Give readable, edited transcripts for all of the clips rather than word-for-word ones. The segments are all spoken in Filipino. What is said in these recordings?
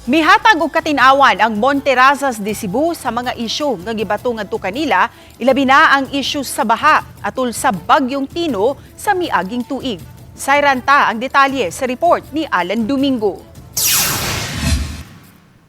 Mihatag og katinawan ang Monterrazas de Cebu sa mga isyu nga gibato ngadto kanila, ilabi na ang isyu sa baha atol sa bagyong Tino sa miaging tuig. Sayranta ang detalye sa report ni Alan Domingo.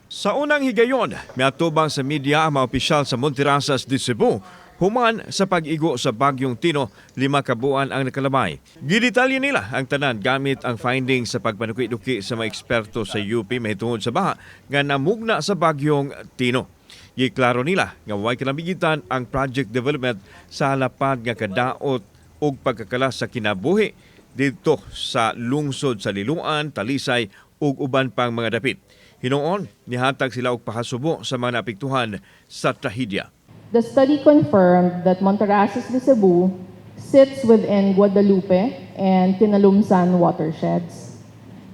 Sa unang higayon, miatubang sa media ang mga opisyal sa Monterrazas de Cebu human sa pag-igo sa bagyong Tino, 5 kabuan ang nakalabay. Gidetalye nila ang tanan gamit ang findings sa pagpanuki-duki sa mga eksperto sa UP mahitungod sa baha nga namugna sa bagyong Tino. Giklaro nila nga way kinamigitan ang project development sa lapad nga kadaot ug pagkakalas sa kinabuhi dito sa lungsod sa Liloan, Talisay ug uban pang mga dapit. Hinuon, nihatag sila og pahasubo sa mga naapektuhan sa trahedya. The study confirmed that Monterrazas de Cebu sits within Guadalupe and Tinalumsan watersheds.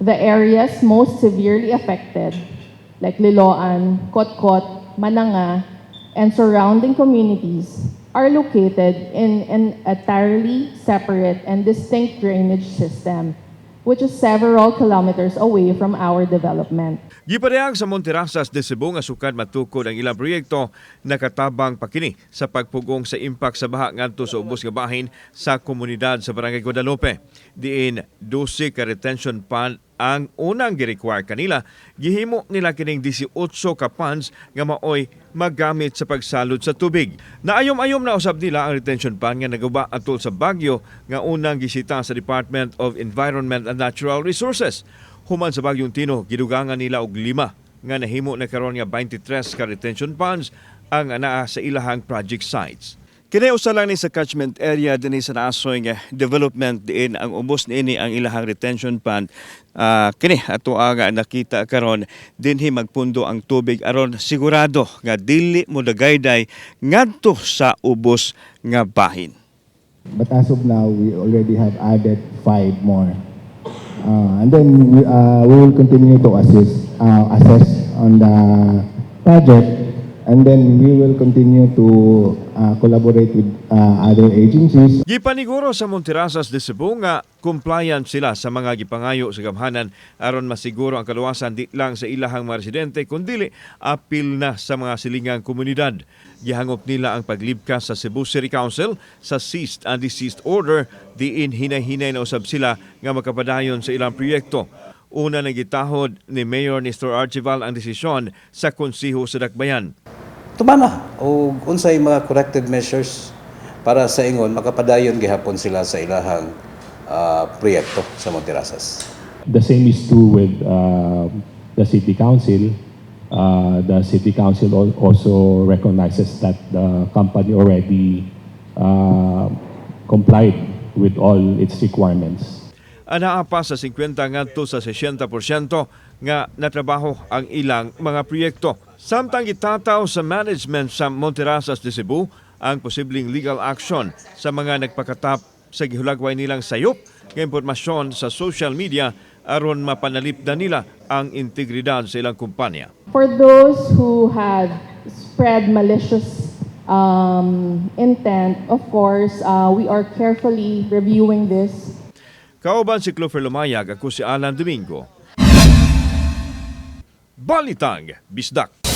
The areas most severely affected, like Liloan, Kotkot, Mananga, and surrounding communities, are located in an entirely separate and distinct drainage system, which is several kilometers away from our development. Giparehang sa Monterrazas de Cebu nga sukad matukod ang ilang proyekto nakatabang pakini sa pagpugong sa impact sa baha ngadto sa ubos nga bahin sa komunidad sa Barangay Guadalupe. Diin 12 ka retention pond ang unang gi-require kanila, gihimo nila kining 18 ka ponds nga maoy magamit sa pagsalud sa tubig. Naayom-ayom na usab nila ang retention pond nga nagawa atol sa bagyo nga unang gisita sa Department of Environment and Natural Resources. Human sa bagyong Tino, gidugangan nila og 5 nga nahimo na karon nga 23 ka retention ponds ang anaa sa ilahang project sites. Kini usa lang ni sa catchment area dinhi sa naasoy nga development diin ang ubos niini ang ilahang retention pond. Kini ato nga nakita karon dinhi magpundo ang tubig aron sigurado nga dili mo dagayday ngadto sa ubos nga bahin. But as of now, we already have added 5 more. And then we will continue to assess on the project, and then we will continue to collaborate with other agencies. Gipaniguro sa Monterrazas de Cebu nga compliant sila sa mga gipangayo sa gamhanan aron masiguro ang kaluwasan di lang sa ilahang mga residente kundi apil na sa mga silingang komunidad. Gihangop nila ang paglibkas sa Cebu City Council sa ceased and desist order diin hinay-hinay na usab sila nga makapadayon sa ilang proyekto. Una na gitahod ni Mayor Nestor Archival ang desisyon sa Konseho sa Dakbayan. Tumana o unsay mga corrective measures para sa ingon makapadayon gihapon sila sa ilahang proyekto sa Monterrazas. The same is true with the City Council. The City Council also recognizes that the company already complied with all its requirements. Anaa pa sa 50 ngadto sa 60% nga natrabaho ang ilang mga proyekto. Samtang itataw sa management sa Monterrazas de Cebu ang posibleng legal action sa mga nagpakatap sa gihulagway nilang sayop ng impormasyon sa social media aron mapanalipdan nila ang integridad sa ilang kumpanya. For those who had spread malicious intent, of course, we are carefully reviewing this. Kauban si Clover Lumayag, ako si Alan Domingo. Balitang Bisdak.